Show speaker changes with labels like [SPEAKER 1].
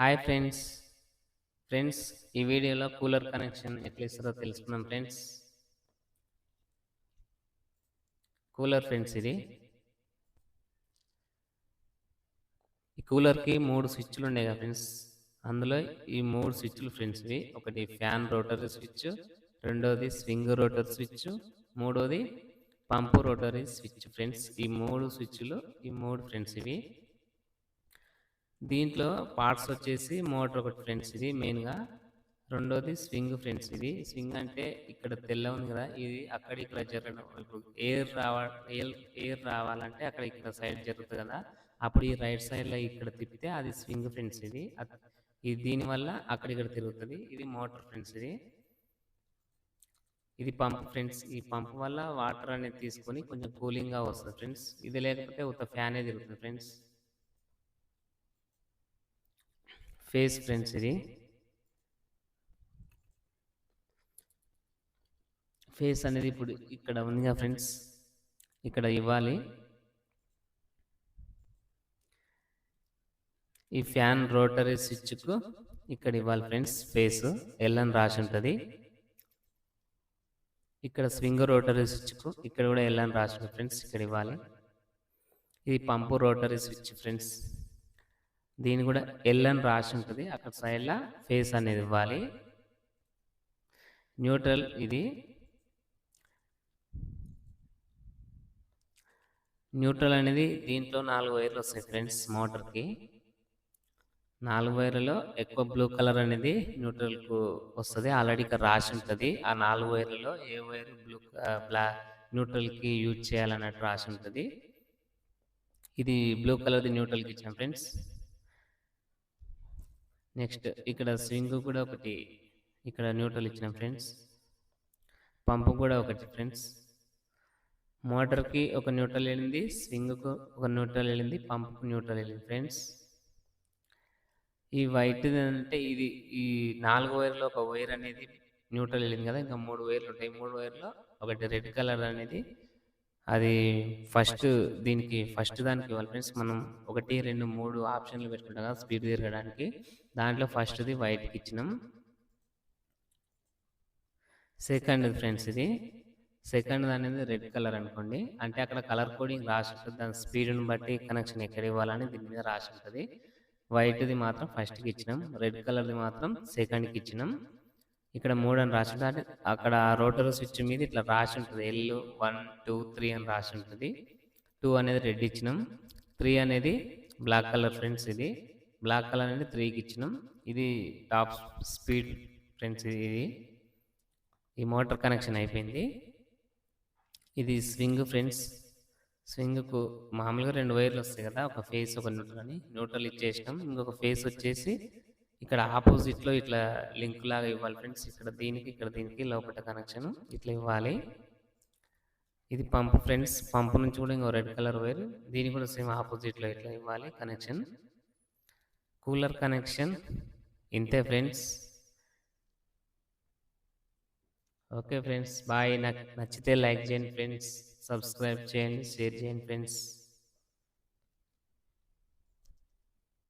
[SPEAKER 1] Hi friends. Friends, ఈ వీడియోలో cooler connection ఎట్లా ఇస్తారో తెలుసుకుందాం ఫ్రెండ్స్. కూలర్ ఫ్రెండ్స్ ఇది. ఈ కూలర్కి 3 స్విచ్లు ఉన్నాయి కదా ఫ్రెండ్స్. అందులో ఈ 3 స్విచ్లు ఫ్రెండ్స్ ఇవి. ఒకటి ఫ్యాన్ రోటరీ స్విచ్, రెండోది స్వింగ్ రోటర్ స్విచ్, మూడోది పంపు రోటరీ స్విచ్ ఫ్రెండ్స్. ఈ 3 స్విచ్లు, ఈ 3 ఫ్రెండ్స్ ఇవి. దీంట్లో పార్ట్స్ వచ్చేసి మోటార్ ఒకటి ఫ్రెండ్స్ ఇది మెయిన్గా. రెండోది స్వింగ్ ఫ్రెండ్స్ ఇది. స్వింగ్ అంటే ఇక్కడ తెల్ల ఉంది కదా, ఇది అక్కడ ఇక్కడ జరగడం. ఇప్పుడు ఎయిర్ రావాలంటే అక్కడ ఇక్కడ సైడ్ జరుగుతుంది కదా, అప్పుడు ఈ రైట్ సైడ్లో ఇక్కడ తిప్పితే అది స్వింగ్ ఫ్రెండ్స్ ఇది. ఇది దీనివల్ల అక్కడ ఇక్కడ తిరుగుతుంది. ఇది మోటార్ ఫ్రెండ్స్ ఇది. ఇది పంప్ ఫ్రెండ్స్. ఈ పంప్ వల్ల వాటర్ అనేది తీసుకొని కొంచెం కూలింగ్గా వస్తుంది ఫ్రెండ్స్. ఇది లేకపోతే ఉత్త ఫ్యానే తిరుగుతుంది ఫ్రెండ్స్. ఫేస్ ఫ్రెండ్స్ ఇది. ఫేస్ అనేది ఇప్పుడు ఇక్కడ ఉందిగా ఫ్రెండ్స్, ఇక్కడ ఇవ్వాలి. ఈ ఫ్యాన్ రోటరీ స్విచ్కు ఇక్కడ ఇవ్వాలి ఫ్రెండ్స్. ఫేస్ ఎల్ అని రాసి ఉంటుంది. ఇక్కడ స్వింగ్ రోటరీ స్విచ్కు ఇక్కడ కూడా ఎల్ అని రాసి ఉంటుంది ఫ్రెండ్స్, ఇక్కడ ఇవ్వాలి. ఇది పంపు రోటరీ స్విచ్ ఫ్రెండ్స్, దీని కూడా ఎల్ అని రాసి ఉంటుంది. అక్కడ సైడ్లో ఫేస్ అనేది ఇవ్వాలి. న్యూట్రల్ ఇది. న్యూట్రల్ అనేది దీంట్లో 4 వైర్లు వస్తాయి ఫ్రెండ్స్. మోటార్కి 4 వైర్లలో ఎక్కువ బ్లూ కలర్ అనేది న్యూట్రల్కు వస్తుంది. ఆల్రెడీ ఇక్కడ రాసి ఉంటుంది. ఆ 4 వైర్లలో ఏ వైర్ న్యూట్రల్కి యూజ్ చేయాలన్నట్టు రాసి ఉంటుంది. ఇది బ్లూ కలర్ది న్యూట్రల్కి ఇచ్చాం ఫ్రెండ్స్. నెక్స్ట్ ఇక్కడ స్వింగ్ కూడా ఒకటి ఇక్కడ న్యూట్రల్ ఇచ్చినాం ఫ్రెండ్స్. పంపు కూడా ఒకటి ఫ్రెండ్స్. మోటార్కి ఒక న్యూట్రల్ వెళ్ళింది, స్వింగ్కు ఒక న్యూట్రల్ వెళ్ళింది, పంపుకు న్యూట్రల్ వెళ్ళింది ఫ్రెండ్స్. ఈ వైట్ అంటే ఇది ఈ 4 వైర్లో ఒక వైర్ అనేది న్యూట్రల్ వెళ్ళింది కదా, ఇంకా 3 వైర్లు ఉంటాయి. 3 వైర్లో ఒకటి రెడ్ కలర్ అనేది అది ఫస్ట్ దానికి ఇవ్వాలి ఫ్రెండ్స్. మనం 1, 2, 3 ఆప్షన్లు పెట్టుకుంటాం కదా స్పీడ్ తిరగడానికి. దాంట్లో ఫస్ట్ది వైట్కి ఇచ్చినాం. సెకండ్ ఫ్రెండ్స్ ఇది. సెకండ్ అనేది రెడ్ కలర్ అనుకోండి, అంటే అక్కడ కలర్ కోడింగ్ రాసి ఉంటుంది. దాని స్పీడ్ని బట్టి కనెక్షన్ ఎక్కడ ఇవ్వాలని దీని మీద రాసి ఉంటుంది. వైట్ది మాత్రం ఫస్ట్కి ఇచ్చినాం, రెడ్ కలర్ది మాత్రం సెకండ్కి ఇచ్చినాం. ఇక్కడ 3 అని రాసి ఉంటుంది. అంటే అక్కడ రోటర్ స్విచ్ మీద ఇట్లా రాసి ఉంటుంది, L 1 2 3 అని రాసి ఉంటుంది. 2 అనేది రెడ్ ఇచ్చినాం, 3 అనేది బ్లాక్ కలర్ ఫ్రెండ్స్. ఇది బ్లాక్ కలర్ అనేది 3కి ఇచ్చినాం. ఇది టాప్ స్పీడ్ ఫ్రెండ్స్. ఇది ఈ మోటార్ కనెక్షన్ అయిపోయింది. ఇది స్వింగ్ ఫ్రెండ్స్. స్వింగ్కు మామూలుగా 2 వైర్లు వస్తాయి కదా, ఒక ఫేస్ ఒక న్యూట్రల్ అని. న్యూట్రల్ ఇచ్చేసినాం. ఇంకొక ఫేస్ వచ్చేసి ఇక్కడ ఆపోజిట్లో ఇట్లా లింక్ లాగా ఇవ్వాలి ఫ్రెండ్స్. ఇక్కడ దీనికి లోపల కనెక్షన్ ఇట్లా ఇవ్వాలి. ఇది పంప్ ఫ్రెండ్స్. పంపు నుంచి కూడా ఇంకో రెడ్ కలర్ వైర్, దీనికి కూడా సేమ్ ఆపోజిట్లో ఇట్లా ఇవ్వాలి కనెక్షన్. కూలర్ కనెక్షన్ ఇంతే ఫ్రెండ్స్. Okay friends, bye. నాకు నచ్చితే లైక్ చేయండి ఫ్రెండ్స్, సబ్స్క్రైబ్ చేయండి, షేర్ చేయండి ఫ్రెండ్స్.